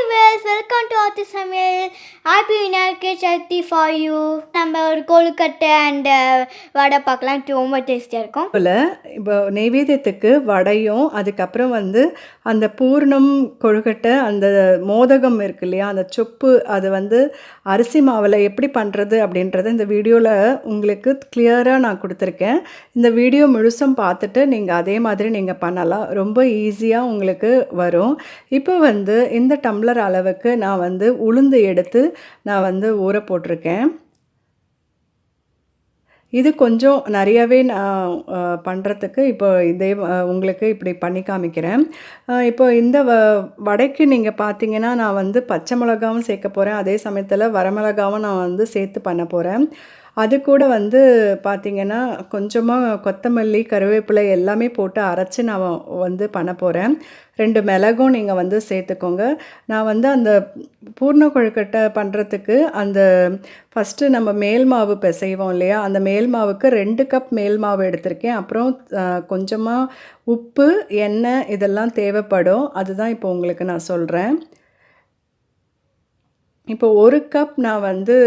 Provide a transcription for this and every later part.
viewers, welcome to aathusamayal. Happy vinayagar chaturthi for you. நம்ம ஒரு கொழுக்கட்டை and வடை பார்க்கலாம். ரொம்ப டேஸ்டியாக இருக்கும். இப்போ நெய்வேத்தியத்துக்கு வடையும் அதுக்கப்புறம் வந்து அந்த பூர்ணம் கொழுக்கட்டை அந்த மோதகம் இருக்கு இல்லையா, அந்த சொப்பு அது வந்து அரிசி மாவில் எப்படி பண்ணுறது அப்படின்றத இந்த வீடியோவில் உங்களுக்கு கிளியராக நான் கொடுத்துருக்கேன். இந்த வீடியோ முழுசும் பார்த்துட்டு நீங்கள் அதே மாதிரி நீங்கள் பண்ணலாம். ரொம்ப ஈஸியாக உங்களுக்கு வரும். இப்போ வந்து இந்த டம்ளர் அளவுக்கு நான் வந்து உளுந்து எடுத்து நான் வந்து ஊற போட்டிருக்கேன். இது கொஞ்சம் நிறையவே நான் பண்ணுறதுக்கு இப்போ இதே உங்களுக்கு இப்படி பண்ணி காமிக்கிறேன். இப்போ இந்த வடைக்கு நீங்கள் பார்த்தீங்கன்னா நான் வந்து பச்சை மிளகாவும் சேர்க்க போகிறேன். அதே சமயத்தில் வரமிளகாவும் நான் வந்து சேர்த்து பண்ண போகிறேன். அது கூட வந்து பார்த்திங்கன்னா கொஞ்சமாக கொத்தமல்லி கருவேப்பிலை எல்லாமே போட்டு அரைச்சி நான் வந்து பண்ண போகிறேன். 2 மிளகும் நீங்கள் வந்து சேர்த்துக்கோங்க. நான் வந்து அந்த பூர்ண கொழுக்கட்டை பண்ணுறதுக்கு அந்த ஃபஸ்ட்டு நம்ம மேல் மாவு பிசைவோம் இல்லையா, அந்த மேல் மாவுக்கு 2 கப் மேல் மாவு எடுத்திருக்கேன். அப்புறம் கொஞ்சமாக உப்பு, எண்ணெய் இதெல்லாம் தேவைப்படும். அதுதான் இப்போ உங்களுக்கு நான் சொல்கிறேன். இப்போ 1 கப் நான் வந்து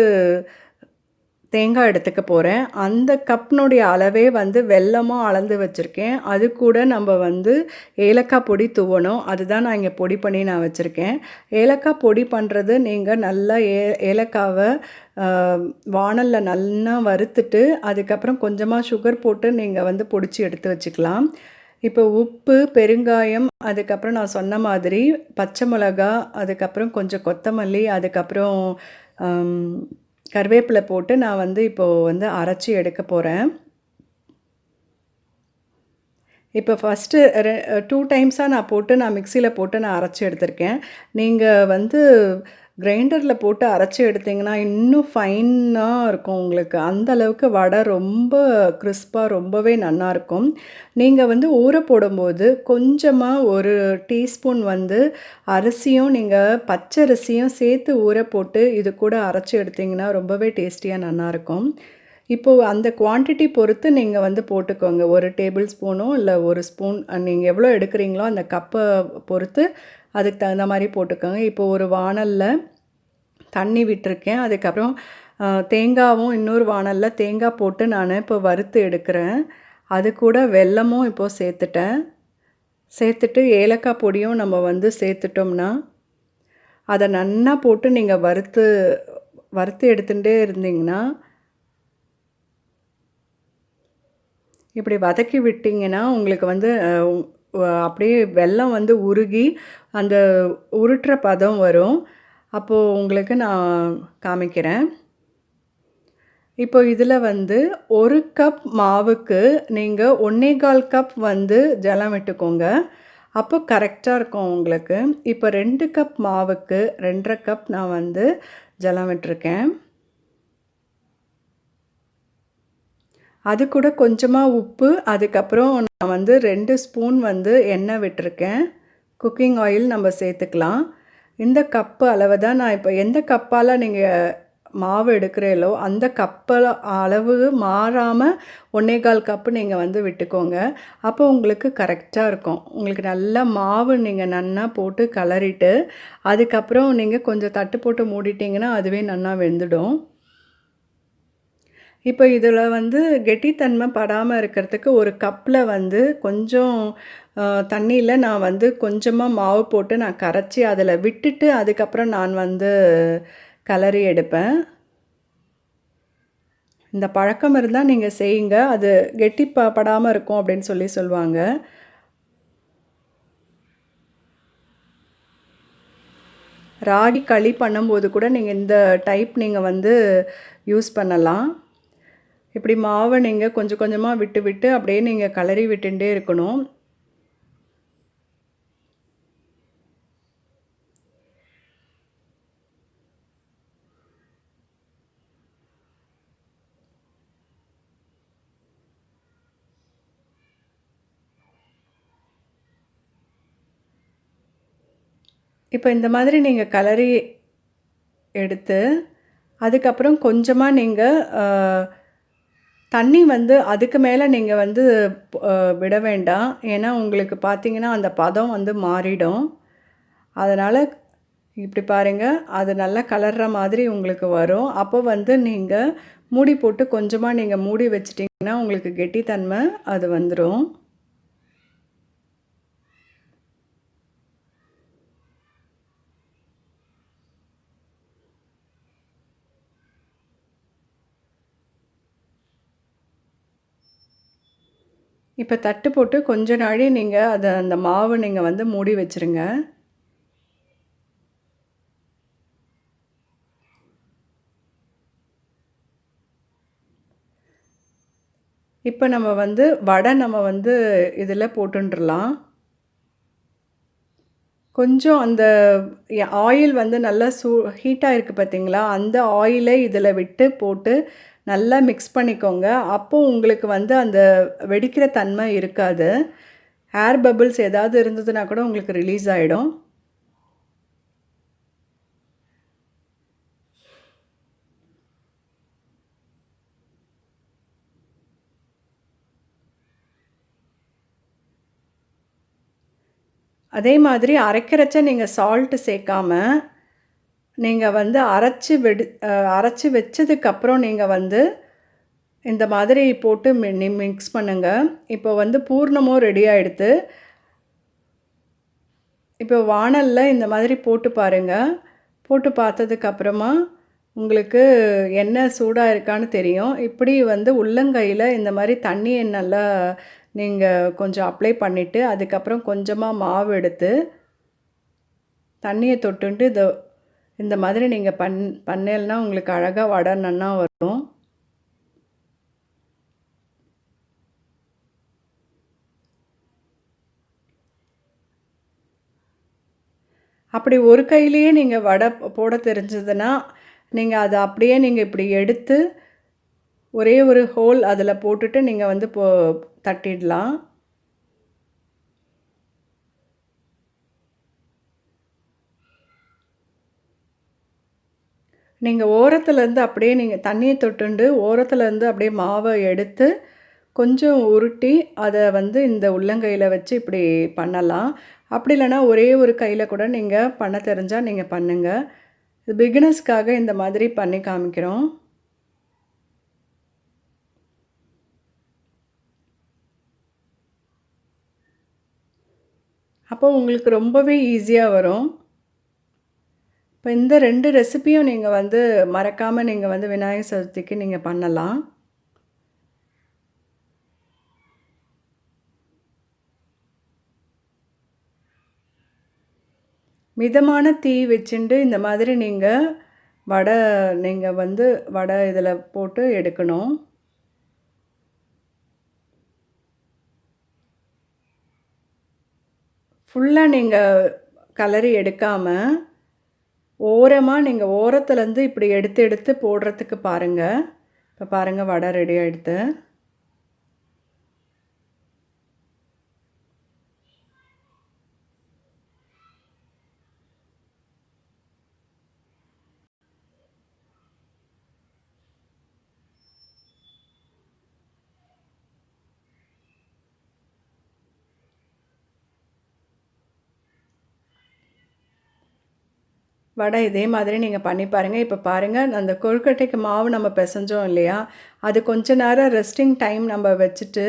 தேங்காய் எடுத்துக்க போகிறேன். அந்த கப்னுடைய அளவே வந்து வெல்லமும் அளந்து வச்சுருக்கேன். அது கூட நம்ம வந்து ஏலக்காய் பொடி தூவணும். அதுதான் நான் இங்கே பொடி பண்ணி நான் வச்சுருக்கேன். ஏலக்காய் பொடி பண்ணுறது நீங்கள் நல்லா ஏலக்காவை வாணலில் நல்லா வறுத்துட்டு அதுக்கப்புறம் கொஞ்சமாக சுகர் போட்டு நீங்கள் வந்து பொடிச்சு எடுத்து வச்சுக்கலாம். இப்போ உப்பு, பெருங்காயம், அதுக்கப்புறம் நான் சொன்ன மாதிரி பச்சை மிளகா, அதுக்கப்புறம் கொஞ்சம் கொத்தமல்லி, அதுக்கப்புறம் கருவேப்பிலை போட்டு நான் வந்து இப்போது வந்து அரைச்சி எடுக்க போகிறேன். இப்போ ஃபஸ்ட்டு 2 டைம்ஸாக நான் போட்டு நான் மிக்சியில் போட்டு நான் அரைச்சி எடுத்திருக்கேன். நீங்கள் வந்து கிரைண்டரில் போட்டு அரைச்சி எடுத்திங்கன்னா இன்னும் ஃபைனாக இருக்கும் உங்களுக்கு. அந்த அளவுக்கு வடை ரொம்ப கிறிஸ்பாக ரொம்பவே நல்லாயிருக்கும். நீங்கள் வந்து ஊற போடும்போது கொஞ்சமாக 1 டீஸ்பூன் வந்து அரிசியும் நீங்கள் பச்சரிசியும் சேர்த்து ஊற போட்டு இது கூட அரைச்சி எடுத்திங்கன்னா ரொம்பவே டேஸ்டியாக நல்லாயிருக்கும். இப்போது அந்த குவான்டிட்டி பொறுத்து நீங்கள் வந்து போட்டுக்கோங்க. 1 டேபிள் ஸ்பூனோ இல்லை 1 ஸ்பூன் நீங்கள் எவ்வளோ எடுக்கிறீங்களோ அந்த கப்பை பொறுத்து அதுக்கு தகுந்த மாதிரி போட்டுக்கோங்க. இப்போ ஒரு வாணலில் தண்ணி விட்டுருக்கேன். அதுக்கப்புறம் தேங்காவும் இன்னொரு வாணலில் தேங்காய் போட்டு நான் இப்போ வறுத்து எடுக்கிறேன். அது கூட வெல்லமும் இப்போது சேர்த்துட்டு ஏலக்காய் பொடியும் நம்ம வந்து சேர்த்துட்டோம்னா அதை நல்லா போட்டு நீங்கள் வறுத்து எடுத்துகிட்டே இருந்தீங்கன்னா இப்படி வதக்கி விட்டிங்கன்னா உங்களுக்கு வந்து அப்படியே வெல்லம் வந்து உருகி அந்த உருட்டுற பதம் வரும். அப்போது உங்களுக்கு நான் காமிக்கிறேன். இப்போ இதில் வந்து 1 கப் மாவுக்கு நீங்கள் 1.25 கப் வந்து ஜலம் விட்டுக்கோங்க. அப்போ கரெக்டாக இருக்கும் உங்களுக்கு. இப்போ 2 கப் மாவுக்கு 2.5 கப் நான் வந்து ஜலம் விட்டுருக்கேன். அது கூட கொஞ்சமாக உப்பு, அதுக்கப்புறம் நான் வந்து 2 ஸ்பூன் வந்து எண்ணெய் விட்டுருக்கேன். குக்கிங் ஆயில் நம்ம சேர்த்துக்கலாம். இந்த கப்பு அளவு தான் நான் இப்போ எந்த கப்பால் நீங்கள் மாவு எடுக்கிறீங்களோ அந்த கப்பில் அளவு மாறாமல் 1.25 கப்பு நீங்கள் வந்து விட்டுக்கோங்க. அப்போ உங்களுக்கு கரெக்டாக இருக்கும். உங்களுக்கு நல்லா மாவு நீங்கள் நல்லா போட்டு கிளறிட்டு அதுக்கப்புறம் நீங்கள் கொஞ்சம் தட்டு போட்டு மூடிட்டிங்கன்னா அதுவே நல்லா வெந்துடும். இப்போ இதில் வந்து கெட்டித்தன்மை படாமல் இருக்கிறதுக்கு ஒரு கப்பில் வந்து கொஞ்சம் தண்ணியில் நான் வந்து கொஞ்சமாக மாவு போட்டு நான் கரைச்சி அதில் விட்டுட்டு அதுக்கப்புறம் நான் வந்து கலரி எடுப்பேன். இந்த பழக்கம் இருந்தால் நீங்கள் செய்யுங்க. அது கெட்டி படாமல் இருக்கும் அப்படின்னு சொல்லுவாங்க. ராகி களி பண்ணும்போது கூட நீங்கள் இந்த டைப் நீங்கள் வந்து யூஸ் பண்ணலாம். இப்படி மாவை நீங்கள் கொஞ்சம் கொஞ்சமாக விட்டு அப்படியே நீங்கள் கிளறி விட்டுட்டே இருக்கணும். இப்போ இந்த மாதிரி நீங்கள் கிளறி எடுத்து அதுக்கப்புறம் கொஞ்சமாக நீங்கள் தண்ணி வந்து அதுக்கு மேலே நீங்கள் வந்து விட வேண்டாம். ஏன்னா உங்களுக்கு பார்த்திங்கன்னா அந்த பதம் வந்து மாறிடும். அதனால் இப்படி பாருங்கள், அது நல்லா கலர்ற மாதிரி உங்களுக்கு வரும். அப்போ வந்து நீங்கள் மூடி போட்டு கொஞ்சமாக நீங்கள் மூடி வச்சிட்டிங்கன்னா உங்களுக்கு கெட்டித்தன்மை அது வந்துடும். இப்போ தட்டு போட்டு கொஞ்ச நாழி நீங்கள் அந்த மாவு நீங்கள் வந்து மூடி வச்சுருங்க. இப்போ நம்ம வந்து வடை நம்ம வந்து இதில் போட்டுன்றலாம். கொஞ்சம் அந்த ஆயில் வந்து நல்லா ஹீட்டாக இருக்குது பார்த்தீங்களா? அந்த ஆயிலை இதில் விட்டு போட்டு நல்லா மிக்ஸ் பண்ணிக்கோங்க. அப்போ உங்களுக்கு வந்து அந்த வெடிக்கிற தன்மை இருக்காது. ஏர் பபிள்ஸ் ஏதாவது இருந்ததுன்னா கூட உங்களுக்கு ரிலீஸ் ஆகிடும். அதே மாதிரி அரைக்கிறச்ச நீங்கள் சால்ட்டு சேர்க்காம, நீங்கள் வந்து அரைச்சி வச்சதுக்கப்புறம் நீங்கள் வந்து இந்த மாதிரி போட்டு மிக்ஸ் பண்ணுங்க. இப்போ வந்து பூர்ணமும் ரெடி ஆயிடுத்து. இப்போ வாணல்ல இந்த மாதிரி போட்டு பாருங்க. போட்டு பார்த்ததுக்கப்புறமா உங்களுக்கு எண்ணெய் சூடாக இருக்கான்னு தெரியும். இப்படி வந்து உள்ளங்கையில் இந்த மாதிரி தண்ணியை நல்லா நீங்கள் கொஞ்சம் அப்ளை பண்ணிவிட்டு, அதுக்கப்புறம் கொஞ்சமாக மாவு எடுத்து தண்ணியை தொட்டுண்டு இந்த மாதிரி நீங்கள் பண்ணேல்னா உங்களுக்கு அழகாக வடை நன்னா வரும். அப்படி ஒரு கையிலேயே நீங்கள் வடை போட தெரிஞ்சதுன்னா, நீங்கள் அதை அப்படியே நீங்கள் இப்படி எடுத்து ஒரே ஒரு ஹோல் அதில் போட்டுட்டு நீங்கள் வந்து தட்டிடலாம். நீங்கள் ஓரத்துலேருந்து அப்படியே நீங்கள் தண்ணியை தொட்டுண்டு ஓரத்துலேருந்து அப்படியே மாவை எடுத்து கொஞ்சம் உருட்டி அதை வந்து இந்த உள்ளங்கையில் வச்சு இப்படி பண்ணலாம். அப்படி இல்லைன்னா ஒரே ஒரு கையில் கூட நீங்கள் பண்ண தெரிஞ்சால் நீங்கள் பண்ணுங்கள். இது பிகினர்ஸ்க்காக இந்த மாதிரி பண்ணி காமிக்கிறோம். அப்போ உங்களுக்கு ரொம்பவே ஈஸியாக வரும். இப்போ இந்த 2 ரெசிபியும் நீங்கள் வந்து மறக்காமல் நீங்கள் வந்து விநாயகர் சதுர்த்திக்கு நீங்கள் பண்ணலாம். மிதமான தீ வச்சுண்டு இந்த மாதிரி நீங்கள் வந்து வடை இதில் போட்டு எடுக்கணும். ஃபுல்லாக நீங்கள் கலரி எடுக்காமல் ஓரமாக நீங்கள் ஓரத்துலேருந்து இப்படி எடுத்து எடுத்து போடுறதுக்கு பாருங்கள். இப்போ பாருங்கள் வடை ரெடி ஆகிடுது. வடை இதே மாதிரி நீங்கள் பண்ணி பாருங்கள். இப்போ பாருங்கள் அந்த கொழுக்கட்டைக்கு மாவு நம்ம பிசைஞ்சோம் இல்லையா? அது கொஞ்ச நேரம் ரெஸ்டிங் டைம் நம்ம வச்சுட்டு,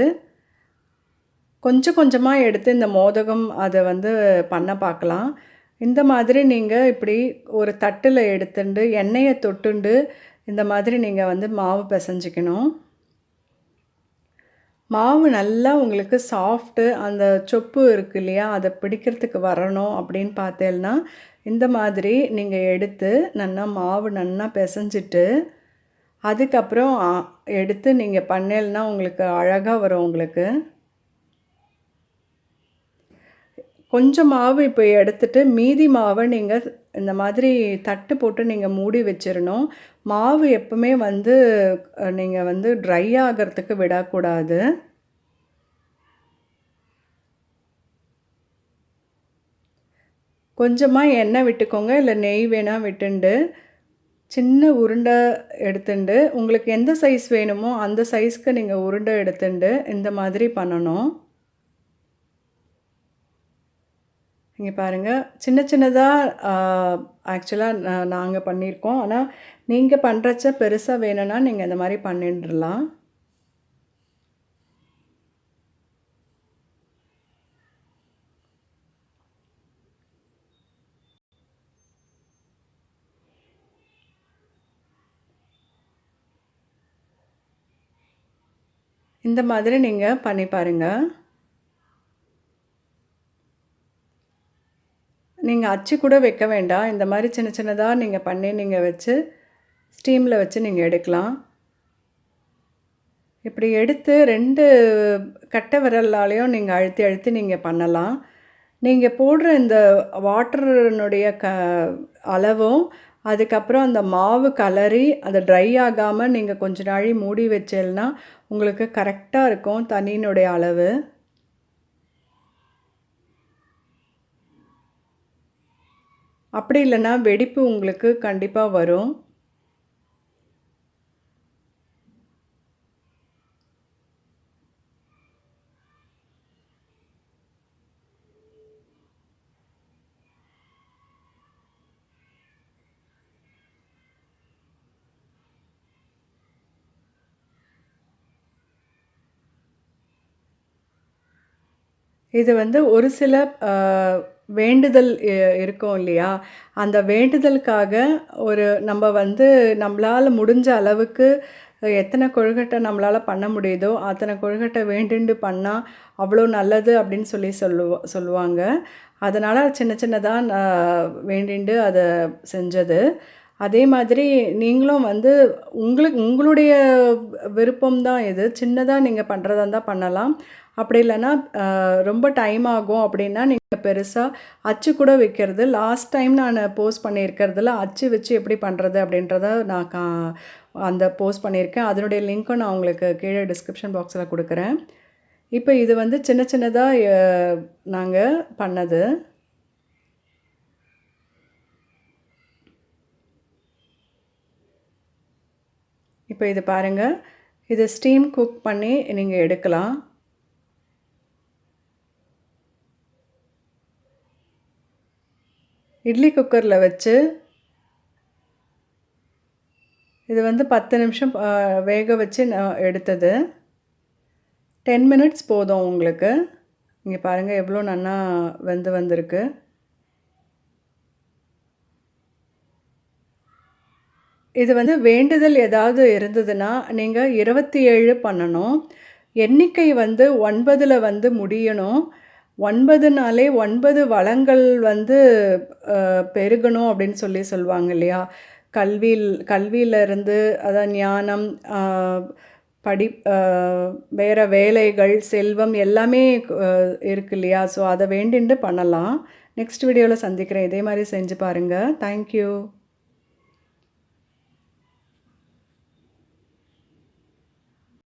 கொஞ்சம் கொஞ்சமாக எடுத்து இந்த மோதகம் அதை வந்து பண்ண பார்க்கலாம். இந்த மாதிரி நீங்கள் இப்படி ஒரு தட்டில் எடுத்துண்டு எண்ணெயை தொட்டுண்டு இந்த மாதிரி நீங்கள் வந்து மாவு பிசைஞ்சிக்கணும். மாவு நல்லா உங்களுக்கு சாஃப்ட்டு அந்த சொப்பு இருக்குது இல்லையா? அதை பிடிக்கிறதுக்கு வரணும் அப்படின்னு பார்த்தேன்னா, இந்த மாதிரி நீங்கள் எடுத்து மாவு நன்னா பிசைஞ்சிட்டு, அதுக்கப்புறம் எடுத்து நீங்கள் பண்ணேல்னா உங்களுக்கு அழகாக வரும் உங்களுக்கு. கொஞ்சம் மாவு இப்போ எடுத்துட்டு மீதி மாவை நீங்கள் இந்த மாதிரி தட்டு போட்டு நீங்கள் மூடி வச்சிரணும். மாவு எப்பவுமே வந்து நீங்கள் வந்து ட்ரை ஆகிறதுக்கு விடக்கூடாது. கொஞ்சமாக எண்ணெய் விட்டுக்கோங்க, இல்லை நெய் வேணால் விட்டுண்டு சின்ன உருண்டை எடுத்துண்டு உங்களுக்கு எந்த சைஸ் வேணுமோ அந்த சைஸ்க்கு நீங்கள் உருண்டை எடுத்துண்டு இந்த மாதிரி பண்ணணும். இங்கே பாருங்கள், சின்ன சின்னதாக ஆக்சுவலாக நாங்கள் பண்ணியிருக்கோம். ஆனால் நீங்கள் பண்ணுறச்ச பெருசாக வேணும்னா நீங்கள் இந்த மாதிரி பண்ணிடலாம். இந்த மாதிரி நீங்கள் பண்ணி பாருங்கள். நீங்கள் அச்சு கூட வைக்க வேண்டாம். இந்த மாதிரி சின்ன சின்னதாக நீங்கள் பண்ணி நீங்கள் வச்சு ஸ்டீமில் வச்சு நீங்கள் எடுக்கலாம். இப்படி எடுத்து 2 கட்டை விரலாலையும் நீங்கள் அழுத்தி அழுத்தி நீங்கள் பண்ணலாம். நீங்கள் போடுற இந்த வாட்டரினுடைய அளவும் அதுக்கப்புறம் அந்த மாவு கலரி அது ட்ரை ஆகாமல் நீங்கள் கொஞ்ச நாழி மூடி வச்சேன்னா உங்களுக்கு கரெக்டாக இருக்கும் தண்ணியினுடைய அளவு. அப்படி இல்லைன்னா வெடிப்பு உங்களுக்கு கண்டிப்பாக வரும். இது வந்து ஒரு சில வேண்டுதல் இருக்கும் இல்லையா? அந்த வேண்டுதலுக்காக நம்ம வந்து நம்மளால முடிஞ்ச அளவுக்கு எத்தனை கொழுக்கட்டை நம்மளால பண்ண முடியுதோ, அத்தனை கொழுக்கட்டை வேண்டிண்டு பண்ணா அவ்வளோ நல்லது அப்படின்னு சொல்லுவாங்க. அதனால் சின்ன சின்னதா நான் வேண்டிண்டு அதை செஞ்சது. அதே மாதிரி நீங்களும் வந்து உங்களுடைய விருப்பம் தான் இது. சின்னதா நீங்க பண்ணுறதா இருந்தா பண்ணலாம். அப்படி இல்லைன்னா ரொம்ப டைம் ஆகும் அப்படின்னா நீங்க பெருசா அச்சு கூட வைக்கிறது. லாஸ்ட் டைம் நான் போஸ்ட் பண்ணியிருக்கிறதுல அச்சு வச்சு எப்படி பண்ணுறது அப்படின்றத நான் அந்த போஸ்ட் பண்ணியிருக்கேன். அதனுடைய லிங்க்கும் நான் உங்களுக்கு கீழே டிஸ்கிரிப்ஷன் பாக்ஸில் கொடுக்குறேன். இப்போ இது வந்து சின்ன சின்னதா நாங்க பண்ணது. இப்போ இது பாருங்கள், இது ஸ்டீம் குக் பண்ணி நீங்கள் எடுக்கலாம். இட்லி குக்கரில் வச்சு இது வந்து 10 நிமிஷம் வேக வச்சு நான் எடுத்தது. 10 மினிட்ஸ் போதும் உங்களுக்கு. இங்கே பாருங்கள் எவ்வளோ நல்லா வந்திருக்கு. இது வந்து வேண்டுதல் ஏதாவது இருந்ததுன்னா நீங்கள் 27 பண்ணணும். எண்ணிக்கை வந்து 9ல் வந்து முடியணும். 9னாலே 9 வளங்கள் வந்து பெருகணும் அப்படின்னு சொல்லுவாங்க இல்லையா? கல்வியிலிருந்து அதான் ஞானம், வேறு வேலைகள், செல்வம் எல்லாமே இருக்கு இல்லையா? ஸோ அதை வேண்டிண்டு பண்ணலாம். நெக்ஸ்ட் வீடியோவில் சந்திக்கிறேன். இதே மாதிரி செஞ்சு பாருங்கள். தேங்க்யூ.